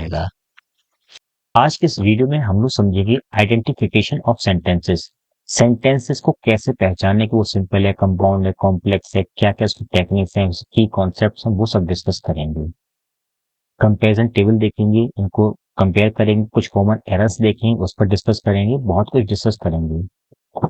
जाएगा। आज के इस वीडियो में हम लोग समझेंगे आइडेंटिफिकेशन ऑफ सेंटेंसेस। सेंटेंसेस को कैसे पहचानने कि वो सिंपल है, कंपाउंड है, कॉम्प्लेक्स है, क्या क्या उसकी टेक्निक्स हैं, की कॉन्सेप्ट्स हैं, वो सब डिस्कस करेंगे। कंपैरिजन टेबल देखेंगे, इनको कंपेयर करेंगे, कुछ कॉमन एरर्स देखेंगे, उस पर डिस्कस करेंगे, बहुत कुछ डिस्कस करेंगे।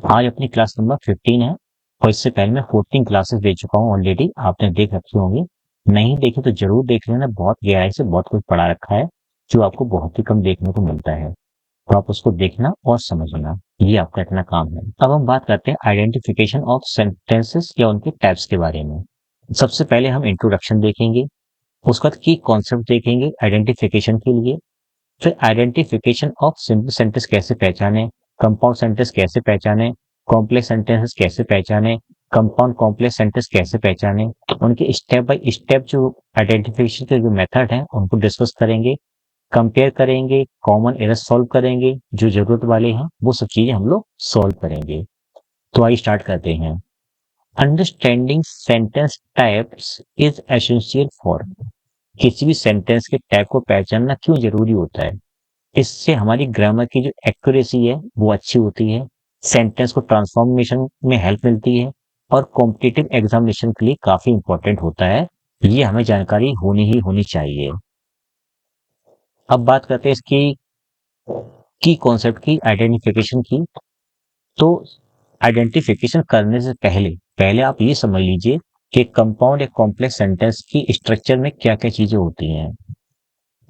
आज अपनी क्लास नंबर 15 है और इससे पहले मैं 14 क्लासेस दे चुका हूँ ऑलरेडी, आपने देख रखी होंगी। नहीं देखी तो जरूर देख लेना, बहुत गहराई से बहुत कुछ पढ़ा रखा है जो आपको बहुत ही कम देखने को मिलता है, तो आप उसको देखना और समझना, ये आपका इतना काम है। अब हम बात करते हैं आइडेंटिफिकेशन ऑफ सेंटेंसेस या उनके टाइप्स के बारे में। सबसे पहले हम इंट्रोडक्शन देखेंगे, उसके बाद की कॉन्सेप्ट देखेंगे आइडेंटिफिकेशन के लिए, फिर आइडेंटिफिकेशन ऑफ सिंपल सेंटेंस कैसे पहचाने, कंपाउंड सेंटेंस कैसे पहचाने, कॉम्प्लेक्स सेंटेंसेस कैसे पहचाने, कंपाउंड कॉम्प्लेक्स सेंटेंस कैसे पहचाने, उनके स्टेप बाय स्टेप जो आइडेंटिफिकेशन के जो मेथड हैं उनको डिस्कस करेंगे, कंपेयर करेंगे, कॉमन एरर सॉल्व करेंगे, जो जरूरत वाले हैं वो सब चीजें हम लोग सॉल्व करेंगे। तो आइए स्टार्ट करते हैं। Understanding sentence types is essential for, किसी भी सेंटेंस के टाइप को पहचानना क्यों जरूरी होता है? इससे हमारी ग्रामर की जो एक्यूरेसी है वो अच्छी होती है, सेंटेंस को ट्रांसफॉर्मेशन में हेल्प मिलती है और कॉम्पिटिटिव एग्जामिनेशन के लिए काफी इंपॉर्टेंट होता है। ये हमें जानकारी होनी ही होनी चाहिए। अब बात करते हैं इसकी की कॉन्सेप्ट की, आइडेंटिफिकेशन की। तो आइडेंटिफिकेशन करने से पहले पहले आप ये समझ लीजिए कि कंपाउंड या कॉम्प्लेक्स सेंटेंस की स्ट्रक्चर में क्या क्या चीजें होती हैं।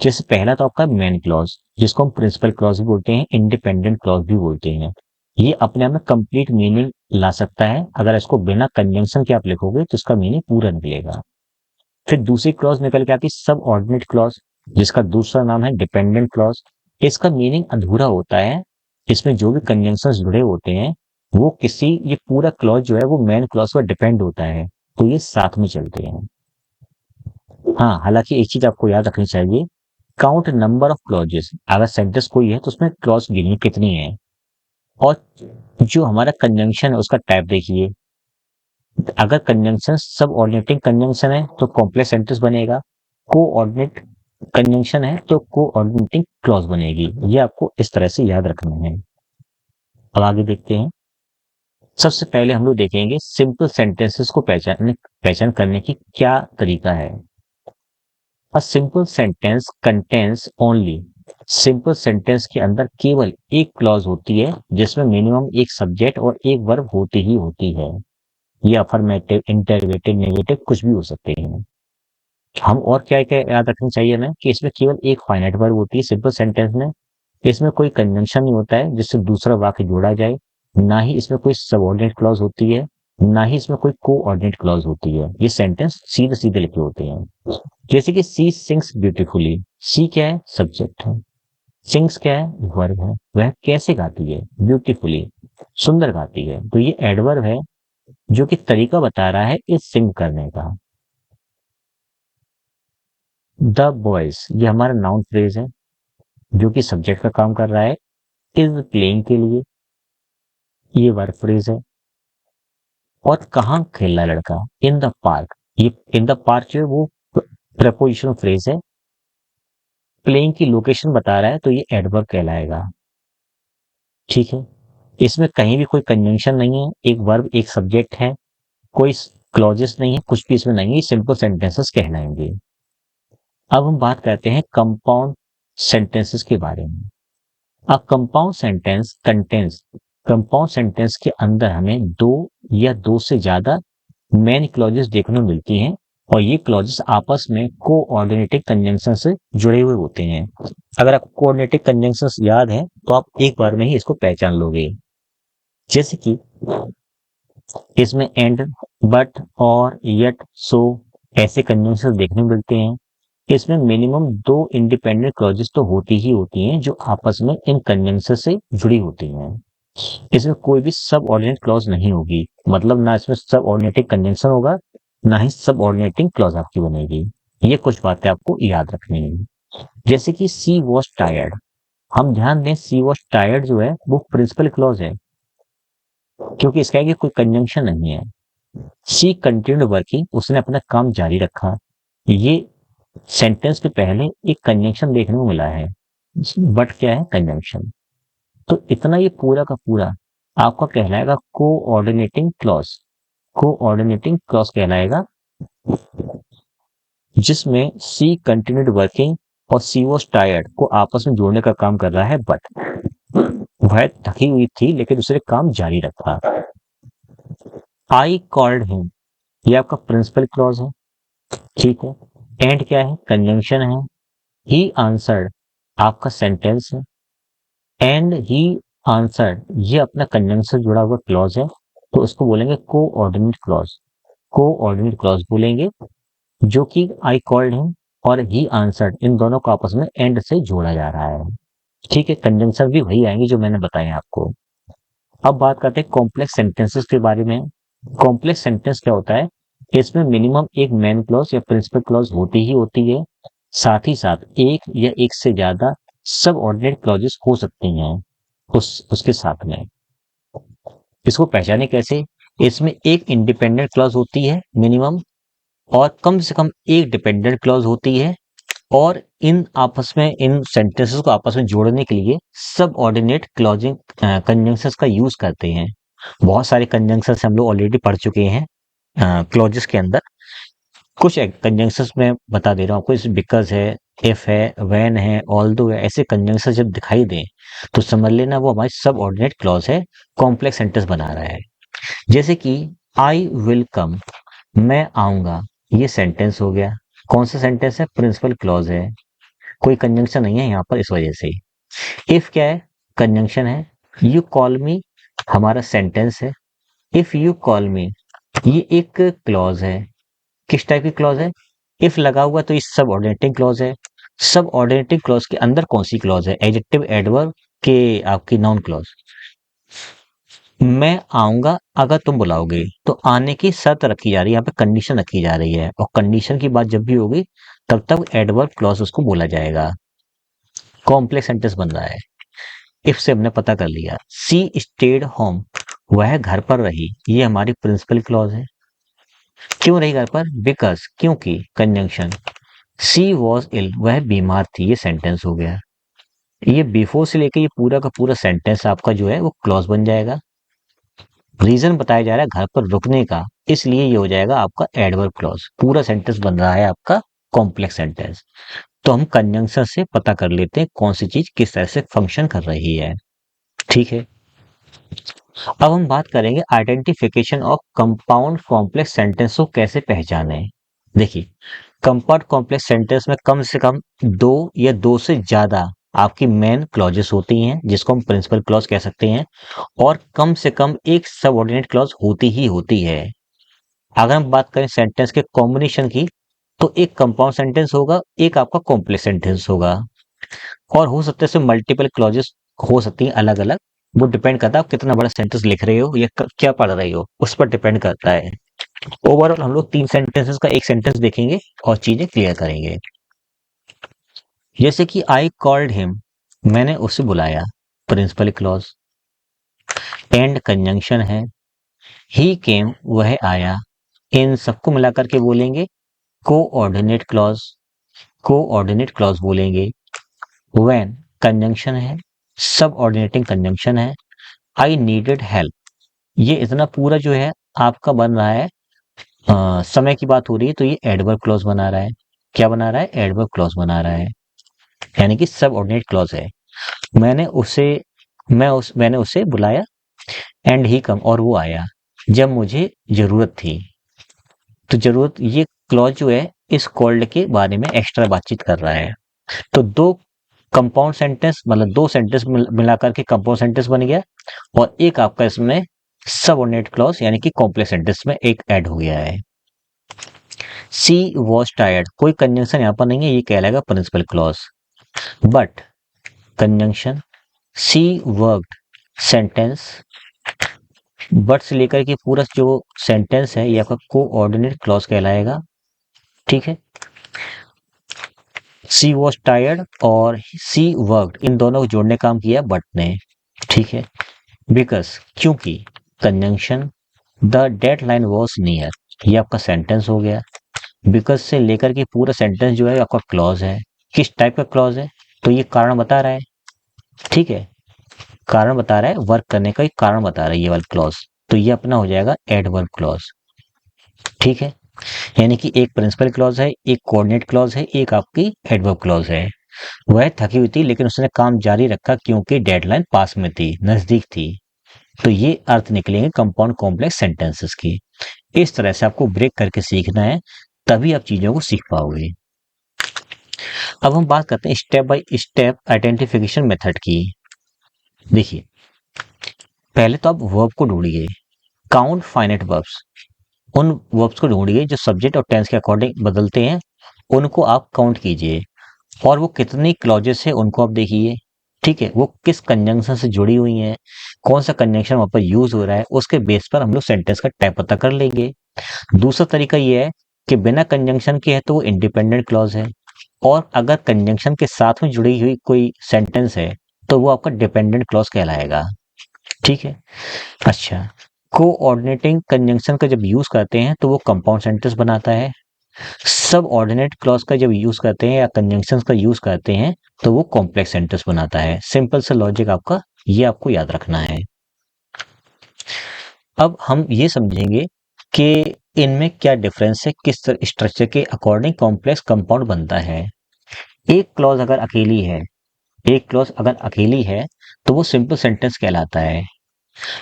जैसे पहला तो आपका मेन क्लॉज, जिसको हम प्रिंसिपल क्लॉज भी बोलते हैं, इंडिपेंडेंट क्लॉज भी बोलते हैं। ये अपने आप में कंप्लीट मीनिंग ला सकता है, अगर इसको बिना कंजंक्शन के आप लिखोगे तो इसका मीनिंग पूरा निकलेगा। फिर दूसरी क्लॉज निकल के आती है सब ऑर्डिनेट क्लॉज, जिसका दूसरा नाम है डिपेंडेंट क्लॉज। इसका मीनिंग अधूरा होता है, इसमें जो भी कंजंक्शन जुड़े होते हैं वो किसी, ये पूरा क्लॉज जो है वो मेन क्लॉज पर डिपेंड होता है, तो ये साथ में चलते हैं। हाँ, हालांकि एक चीज आपको याद रखनी चाहिए, काउंट नंबर ऑफ क्लॉजेस, अगर सेंटेंस कोई है तो उसमें क्लॉज गिननी कितनी है। और जो हमारा कंजंक्शन है उसका टाइप देखिए, अगर कंजंक्शन सब ऑर्डिनेटिंग कंजंक्शन है तो कॉम्प्लेक्स सेंटेंस बनेगा, कोऑर्डिनेट कंजंक्शन है तो कोऑर्डिनेटिंग क्लॉज बनेगी। ये आपको इस तरह से याद रखना है। अब आगे देखते हैं। सबसे पहले हम लोग देखेंगे सिंपल सेंटेंसेस को पहचान करने की क्या तरीका है। A simple sentence contains only, simple sentence के अंदर केवल एक क्लॉज होती है जिसमें मिनिमम एक सब्जेक्ट और एक वर्ब होती ही होती है। ये अफर्मेटिव, इंटरोगेटिव, नेगेटिव कुछ भी हो सकते हैं। हम और क्या क्या याद रखनी चाहिए हमें कि इसमें केवल एक फाइनाइट वर्ब होती है सिंपल सेंटेंस में, इसमें कोई कंजंक्शन नहीं होता है जिससे दूसरा वाक्य जोड़ा जाए, ना ही इसमें कोई सबऑर्डिनेट क्लॉज होती है, ना ही इसमें कोई कोऑर्डिनेट क्लॉज होती है। ये सेंटेंस सीधे सीधे लिखे होते हैं। जैसे कि सी सिंग्स ब्यूटीफुली, सी क्या है? सब्जेक्ट है। सिंग्स क्या है? वर्ब है। वह कैसे गाती है? ब्यूटीफुली, सुंदर गाती है। तो ये एडवर्ब है जो कि तरीका बता रहा है इस सिंग करने का। द बॉयज, ये हमारा नाउन फ्रेज है जो कि सब्जेक्ट का काम कर रहा है। इज प्लेइंग के लिए ये वर्ब फ्रेज है। और कहाँ खेल रहा है लड़का? इन द पार्क, ये इन द पार्क जो है वो प्रपोजिशनल फ्रेज है। प्लेइंग की लोकेशन बता रहा है तो ये एडवर्ब कहलाएगा। ठीक है, इसमें कहीं भी कोई कंजंक्शन नहीं है, एक वर्ब एक सब्जेक्ट है, कोई क्लॉजेस नहीं है, कुछ भी इसमें नहीं है, सिंपल सेंटेंसेस कहलाएंगे। अब हम बात करते हैं कंपाउंड सेंटेंसेस के बारे में। A compound sentence contains, compound sentence के अंदर हमें दो या दो से ज्यादा मेन क्लॉजेस देखने को मिलती हैं और ये क्लॉजेस आपस में कोऑर्डिनेटिव कंजंक्शन से जुड़े हुए होते हैं। अगर आपको कोऑर्डिनेटिव कंजंक्शन याद है तो आप एक बार में ही इसको पहचान लोगे। जैसे कि इसमें एंड, बट, और, यट, सो ऐसे कंजंक्शन देखने को मिलते हैं। इसमें मिनिमम दो इंडिपेंडेंट क्लॉजेस तो होती ही होती हैं जो आपस में इन कंजंक्शन से जुड़ी होती हैं। इसमें कोई भी सब ऑर्डिनेट क्लॉज नहीं होगी, मतलब ना इसमें सब ऑर्डिनेटिंग कंजंक्शन होगा, ना ही सब ऑर्डिनेटिंग क्लॉज आपकी बनेगी। ये कुछ बातें आपको याद रखनी है। जैसे कि सी वॉज टायर्ड, हम ध्यान दें सी वॉज टायर्ड जो है वो प्रिंसिपल क्लॉज है क्योंकि इसका आगे कोई कंजंक्शन नहीं है। शी कंटिन्यूड वर्किंग, उसने अपना काम जारी रखा, ये सेंटेंस के पहले एक कंजंक्शन देखने को मिला है, बट क्या है? कंजंक्शन। तो इतना ये पूरा का पूरा आपका कहलाएगा कोऑर्डिनेटिंग क्लॉज। कोऑर्डिनेटिंग क्लॉज कहलाएगा, जिसमें सी कंटिन्यूड वर्किंग और सी वॉज टायर्ड को आपस में जोड़ने का काम कर रहा है, बट वह थकी हुई थी लेकिन उसने काम जारी रखा। आई कॉल्ड हिम, ये आपका प्रिंसिपल क्लॉज है, ठीक है। एंड क्या है? कंजंक्शन है। ही आंसर्ड आपका सेंटेंस है। एंड ही आंसर्ड ये अपना कंजंक्शन से जुड़ा हुआ क्लॉज है, तो उसको बोलेंगे कोऑर्डिनेट क्लॉज। कोऑर्डिनेट क्लॉज बोलेंगे, जो कि आई कॉल्ड हिम और ही आंसर्ड इन दोनों को आपस में एंड से जोड़ा जा रहा है, ठीक है। कंजंक्शन भी वही आएंगे जो मैंने बताए आपको। अब बात करते हैं कॉम्प्लेक्स सेंटेंसेस के बारे में। कॉम्प्लेक्स सेंटेंस क्या होता है? इसमें मिनिमम एक मेन क्लॉज या प्रिंसिपल क्लॉज होती ही होती है, साथ ही साथ एक या एक से ज्यादा सब ऑर्डिनेट क्लॉजेस हो सकती हैं उसके साथ में। इसको पहचाने कैसे? इसमें एक इंडिपेंडेंट क्लॉज होती है मिनिमम, और कम से कम एक डिपेंडेंट क्लॉज होती है, और इन आपस में इन सेंटेंसेस को आपस में जोड़ने के लिए सब ऑर्डिनेट क्लॉजिंग कंजंक्शंस का यूज करते हैं। बहुत सारे कंजंक्शंस हम लोग ऑलरेडी पढ़ चुके हैं क्लॉजेस के अंदर। कुछ कंजंक्शंस में बता दे रहा हूँ आपको, जैसे बिकॉज है, इफ है, व्हेन है, ऑल्दो है, ऐसे कंजंक्शन जब दिखाई दें तो समझ लेना वो हमारी सब ऑर्डिनेट क्लॉज है, कॉम्प्लेक्स सेंटेंस बना रहा है। जैसे कि आई विल कम, मैं आऊंगा, ये सेंटेंस हो गया। कौन सा सेंटेंस है? प्रिंसिपल क्लॉज है, कोई कंजंक्शन नहीं है यहाँ पर, इस वजह से। इफ क्या है? कंजंक्शन है। यू कॉल मी हमारा सेंटेंस है। इफ यू कॉल मी ये एक क्लॉज है। किस टाइप की क्लॉज है? इफ लगा हुआ तो ये सब ऑर्डिनेटिंग क्लॉज है। सब ऑर्डिनेटिंग क्लॉज के अंदर कौन सी क्लॉज है? एडजेक्टिव, एडवर्ब के आपकी नाउन क्लॉज। मैं आऊंगा अगर तुम बुलाओगे, तो आने की शर्त रखी जा रही है, यहाँ पे कंडीशन रखी जा रही है, और कंडीशन की बात जब भी होगी तब तक एडवर्ब क्लॉज उसको बोला जाएगा। कॉम्प्लेक्स सेंटेंस बन रहा है। इफ से हमने पता कर लिया। सी स्टेड होम, वह घर पर रही, ये हमारी प्रिंसिपल क्लॉज है। क्यों रही घर पर? बिकॉज, क्योंकि, कंजंक्शन। सी वॉज इल, वह बीमार थी, ये सेंटेंस हो गया। ये बिफोर से लेके ये पूरा का पूरा सेंटेंस आपका जो है वो क्लॉज बन जाएगा। रीजन बताया जा रहा है घर पर रुकने का, इसलिए ये हो जाएगा आपका एडवर्ब क्लॉज। पूरा सेंटेंस बन रहा है आपका कॉम्प्लेक्स सेंटेंस। तो हम कंजंक्शन से पता कर लेते हैं कौन सी चीज किस तरह से फंक्शन कर रही है, ठीक है। अब हम बात करेंगे identification of compound complex sentence को कैसे पहचानें। देखिए, कंपाउंड कॉम्प्लेक्स सेंटेंस में कम से कम दो या दो से ज्यादा आपकी मेन क्लॉजेस होती हैं, जिसको हम प्रिंसिपल क्लॉज कह सकते हैं, और कम से कम एक सबऑर्डिनेट क्लॉज होती ही होती है। अगर हम बात करें सेंटेंस के कॉम्बिनेशन की, तो एक कंपाउंड सेंटेंस होगा, एक आपका कॉम्प्लेक्स सेंटेंस होगा, और हो सकते हैं मल्टीपल क्लॉजेस हो सकती हैं अलग अलग। वो डिपेंड करता है आप कितना बड़ा सेंटेंस लिख रहे हो या क्या पढ़ रहे हो, उस पर डिपेंड करता है। ओवरऑल हम लोग तीन सेंटेंसेस का एक सेंटेंस देखेंगे और चीजें क्लियर करेंगे। जैसे कि आई कॉल्ड हिम, मैंने उसे बुलाया, प्रिंसिपल क्लॉज। एंड कंजंक्शन है। ही केम, वह आया। इन सबको मिलाकर के बोलेंगे कोऑर्डिनेट क्लॉज। कोऑर्डिनेट क्लॉज बोलेंगे। व्हेन कंजंक्शन है, सब ऑर्डिनेटिंग कंजंक्शन है। आई नीडेड हेल्प, ये इतना पूरा जो है आपका बन रहा है, समय की बात हो रही है तो ये एडवर्ब क्लॉज बना रहा है। क्या बना रहा है? एडवर्ब क्लॉज बना रहा है, यानी कि सब ऑर्डिनेट क्लॉज है। मैंने उसे मैंने उसे बुलाया, एंड ही कम, और वो आया जब मुझे जरूरत थी। तो जरूरत, ये क्लॉज जो है इस कॉल्ड के बारे में एक्स्ट्रा बातचीत कर रहा है। तो दो कंपाउंड सेंटेंस, मतलब दो सेंटेंस मिलाकर के कंपाउंड सेंटेंस बन गया, और एक आपका इसमें सबऑर्डिनेट क्लॉज यानी कि कॉम्प्लेक्स सेंटेंस में एक ऐड हो गया है। सी वॉज टायर्ड, कोई कंजंक्शन यहाँ पर नहीं है, ये कहलाएगा principal clause. But conjunction, she worked, sentence. But से लेकर के पूरा जो सेंटेंस है ये आपका कोऑर्डिनेट क्लॉज कहलाएगा, ठीक है। सी वॉज टायर्ड और सी वर्कड, इन दोनों को जोड़ने काम किया बट ने, ठीक है। बिकॉज, क्योंकि, conjunction. The deadline was near, ये आपका सेंटेंस हो गया। बिकॉज से लेकर के पूरा सेंटेंस जो है आपका क्लॉज है। किस टाइप का क्लॉज है? तो ये कारण बता रहा है, ठीक है, कारण बता रहा है, वर्क करने का एक कारण बता रहा है ये वाला क्लॉज। तो ये अपना हो जाएगा एडवर्ब क्लॉज, ठीक है। यानी कि एक प्रिंसिपल क्लॉज है, एक कोऑर्डिनेट क्लॉज है, एक आपकी एडवर्ब क्लॉज है। वह थकी हुई थी लेकिन उसने काम जारी रखा क्योंकि डेडलाइन पास में थी, नजदीक थी। तो ये अर्थ निकलेंगे कंपाउंड कॉम्प्लेक्स सेंटेंसेस की। इस तरह से आपको ब्रेक करके सीखना है, तभी आप चीजों को सीख पाओगे। अब हम बात करते हैं step by step identification method की। देखिए, पहले तो आप वर्ब को ढूंढिए, काउंट फाइनाइट वर्ब्स। उन वर्ब्स को ढूंढिए जो सब्जेक्ट और टेंस के अकॉर्डिंग बदलते हैं, उनको आप काउंट कीजिए। और वो कितनी क्लॉजेस है उनको आप देखिए, ठीक है, वो किस कंजंक्शन से जुड़ी हुई हैं, कौन सा कंजंक्शन वहां पर यूज हो रहा है, उसके बेस पर हम लोग सेंटेंस का टाइप पता कर लेंगे। दूसरा तरीका ये है कि बिना कंजंक्शन के है तो वो इंडिपेंडेंट क्लॉज है, और अगर कंजंक्शन के साथ में जुड़ी हुई कोई सेंटेंस है तो वो आपका डिपेंडेंट क्लॉज कहलाएगा, ठीक है। अच्छा, कोऑर्डिनेटिंग कंजंक्शन का जब यूज करते हैं तो वो कंपाउंड सेंटेंस बनाता है। सब ऑर्डिनेट क्लॉज का जब यूज करते हैं या कंजंक्शंस का यूज करते हैं तो वो कॉम्प्लेक्स सेंटेंस बनाता है। सिंपल सा लॉजिक आपका, ये आपको याद रखना है। अब हम ये समझेंगे कि इनमें क्या डिफरेंस है, किस स्ट्रक्चर के अकॉर्डिंग कॉम्प्लेक्स कंपाउंड बनता है। एक क्लॉज अगर अकेली है, एक क्लॉज अगर अकेली है तो वो सिंपल सेंटेंस कहलाता है।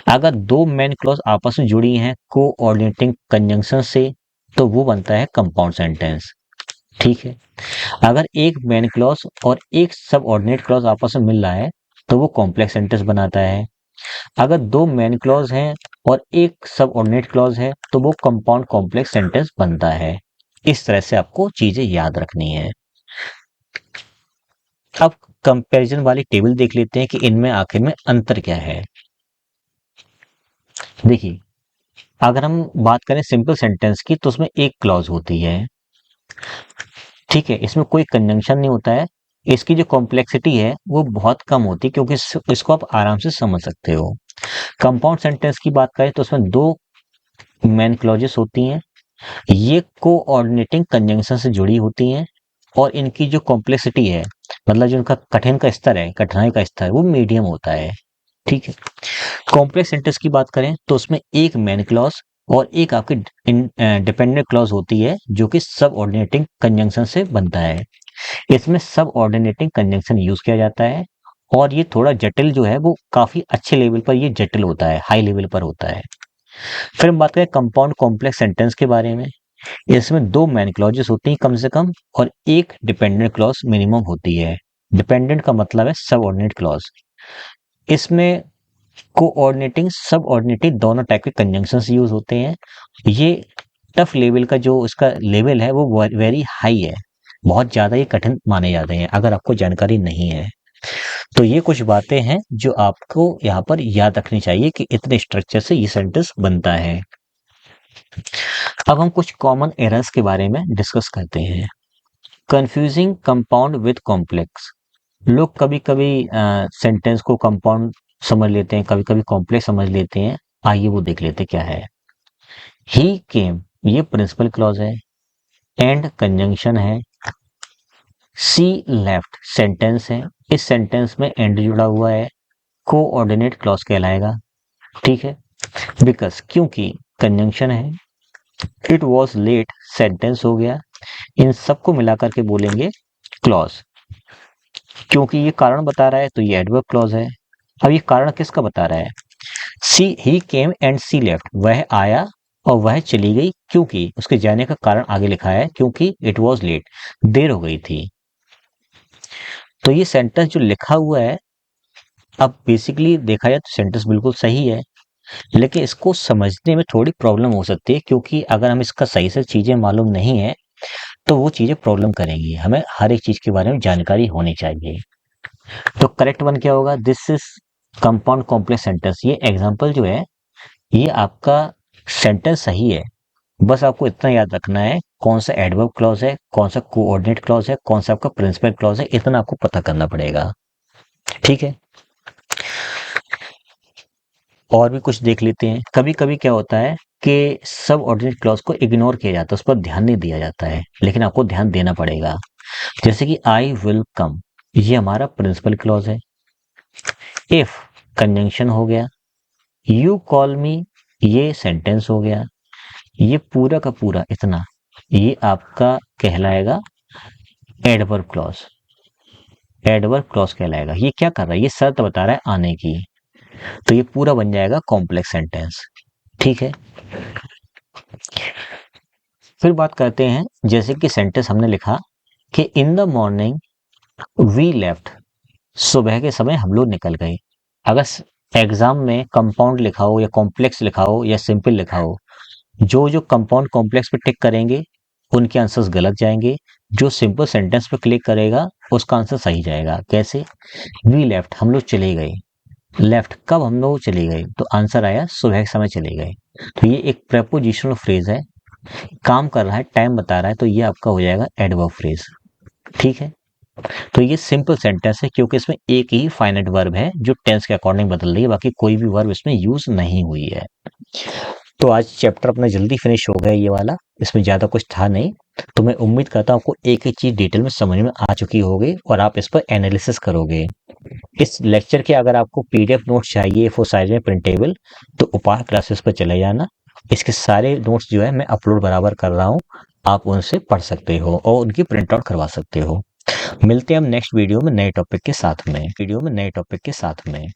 अगर दो मेन क्लॉज आपस में जुड़ी हैं कोऑर्डिनेटिंग कंजंक्शन से तो वो बनता है कंपाउंड सेंटेंस, ठीक है। अगर एक मेन क्लॉज और एक सब ऑर्डिनेट क्लॉज आपस में मिल रहा है तो वो कॉम्प्लेक्स सेंटेंस बनाता है। अगर दो मेन क्लॉज हैं और एक सब ऑर्डिनेट क्लॉज है तो वो कंपाउंड कॉम्प्लेक्स सेंटेंस बनता है। इस तरह से आपको चीजें याद रखनी है। अब कंपैरिजन वाली टेबल देख लेते हैं कि इनमें आखिर में अंतर क्या है। देखिए, अगर हम बात करें सिंपल सेंटेंस की तो उसमें एक क्लॉज होती है, ठीक है, इसमें कोई कंजंक्शन नहीं होता है। इसकी जो कॉम्प्लेक्सिटी है वो बहुत कम होती है क्योंकि इसको आप आराम से समझ सकते हो। कंपाउंड सेंटेंस की बात करें तो उसमें दो मेन क्लॉजेस होती हैं, ये कोऑर्डिनेटिंग कंजंक्शन से जुड़ी होती हैं, और इनकी जो कॉम्प्लेक्सिटी है, मतलब जो इनका कठिन का स्तर है, कठिनाई का स्तर, वो मीडियम होता है, ठीक है। कॉम्प्लेक्स सेंटेंस की बात करें तो उसमें एक मेन क्लॉज और एक आपकी डिपेंडेंट क्लॉज होती है जो कि सब ऑर्डिनेटिंग कंजंक्शन से बनता है। इसमें सब ऑर्डिनेटिंग कंजंक्शन यूज किया जाता है, और ये थोड़ा जटिल जो है वो काफी अच्छे लेवल पर ये जटिल होता है, हाई लेवल पर होता है। फिर हम बात करें कंपाउंड कॉम्प्लेक्स सेंटेंस के बारे में। इसमें दो मेन क्लॉजेस होती हैं कम से कम, और एक डिपेंडेंट क्लॉज मिनिमम होती है। डिपेंडेंट का मतलब है सब ऑर्डिनेट क्लॉज। इसमें कोऑर्डिनेटिंग सब ऑर्डिनेटिंग दोनों टाइप के कंजंक्शंस यूज होते हैं। ये टफ लेवल का जो इसका लेवल है वो वेरी हाई है, बहुत ज्यादा ये कठिन माने जाते हैं अगर आपको जानकारी नहीं है। तो ये कुछ बातें हैं जो आपको यहाँ पर याद रखनी चाहिए कि इतने स्ट्रक्चर से ये सेंटेंस बनता है। अब हम कुछ कॉमन एरर्स के बारे में डिस्कस करते हैं। Confusing compound with complex. लोग कभी कभी सेंटेंस को कंपाउंड समझ लेते हैं, कभी कभी कॉम्प्लेक्स समझ लेते हैं। आइए वो देख लेते क्या है। ही केम, ये प्रिंसिपल क्लॉज है, एंड कंजंक्शन है। सी लेफ्ट सेंटेंस है, इस सेंटेंस में एंड जुड़ा हुआ है, कोऑर्डिनेट क्लॉज कहलाएगा, ठीक है। बिकॉज, क्योंकि कंजंक्शन है। इट वॉज लेट सेंटेंस हो गया। इन सबको मिलाकर के बोलेंगे क्लॉज। क्योंकि ये कारण बता रहा है तो ये एडवर्ब क्लॉज है। अब ये कारण किसका बता रहा है? सी ही केम एंड सी लेफ्ट, वह आया और वह चली गई, क्योंकि उसके जाने का कारण आगे लिखा है, क्योंकि इट वॉज लेट, देर हो गई थी। तो ये सेंटेंस जो लिखा हुआ है, अब बेसिकली देखा जाए तो सेंटेंस बिल्कुल सही है, लेकिन इसको समझने में थोड़ी प्रॉब्लम हो सकती है, क्योंकि अगर हम इसका सही से चीजें मालूम नहीं है तो वो चीजें प्रॉब्लम करेंगी। हमें हर एक चीज के बारे में जानकारी होनी चाहिए। तो करेक्ट वन क्या होगा? This is compound complex sentence. ये एग्जांपल जो है, ये आपका सेंटेंस सही है। बस आपको इतना याद रखना है कौन सा एडवर्ब क्लॉज है, कौन सा कोऑर्डिनेट क्लॉज है, कौन सा आपका प्रिंसिपल क्लॉज है, इतना आपको पता करना पड़ेगा, ठीक है। और भी कुछ देख लेते हैं। कभी कभी क्या होता है कि सब ऑर्डिनरी क्लॉज को इग्नोर किया जाता है, उस पर ध्यान नहीं दिया जाता है, लेकिन आपको ध्यान देना पड़ेगा। जैसे कि आई विल कम, ये हमारा प्रिंसिपल क्लॉज है। इफ कंजंक्शन हो गया, यू कॉल मी ये सेंटेंस हो गया, ये पूरा का पूरा इतना ये आपका कहलाएगा एडवर्ब क्लॉज। एडवर्ब क्लॉज कहलाएगा। ये क्या कर रहा है, ये शर्त बता रहा है आने की, तो ये पूरा बन जाएगा कॉम्प्लेक्स सेंटेंस। ठीक है, फिर बात करते हैं, जैसे कि सेंटेंस हमने लिखा कि in the morning we left, सुबह के समय हम लोग निकल गए। अगर एग्जाम में कंपाउंड लिखा हो या कॉम्प्लेक्स लिखा हो या सिंपल लिखा हो, जो जो कंपाउंड कॉम्प्लेक्स पे टिक करेंगे उनके आंसर्स गलत जाएंगे, जो सिंपल सेंटेंस पे क्लिक करेगा उसका आंसर सही जाएगा। कैसे? वी लेफ्ट, हम लोग चले गए। लेफ्ट, कब हम लोग चले गए, तो आंसर आया सुबह के समय चले गए। तो ये एक प्रेपोजिशनल फ्रेज है, काम कर रहा है, टाइम बता रहा है, तो ये आपका हो जाएगा एडवर्ब फ्रेज। ठीक है, तो ये सिंपल सेंटेंस है क्योंकि इसमें एक ही फाइनाइट वर्ब है जो टेंस के अकॉर्डिंग बदल रही है, बाकी कोई भी वर्ब इसमें यूज नहीं हुई है। तो आज चैप्टर अपना जल्दी फिनिश हो गया ये वाला, इसमें ज्यादा कुछ था नहीं। तो मैं उम्मीद करता हूँ आपको एक एक चीज डिटेल में समझ में आ चुकी होगी और आप इस पर एनालिसिस करोगे। इस लेक्चर के अगर आपको पीडीएफ नोट्स चाहिए फॉर साइज में प्रिंटेबल, तो उपाय क्लासेस पर चले जाना। इसके सारे नोट्स जो है मैं अपलोड बराबर कर रहा हूँ, आप उनसे पढ़ सकते हो और उनकी प्रिंट आउट करवा सकते हो। मिलते हैं हम नेक्स्ट वीडियो में नए टॉपिक के साथ में।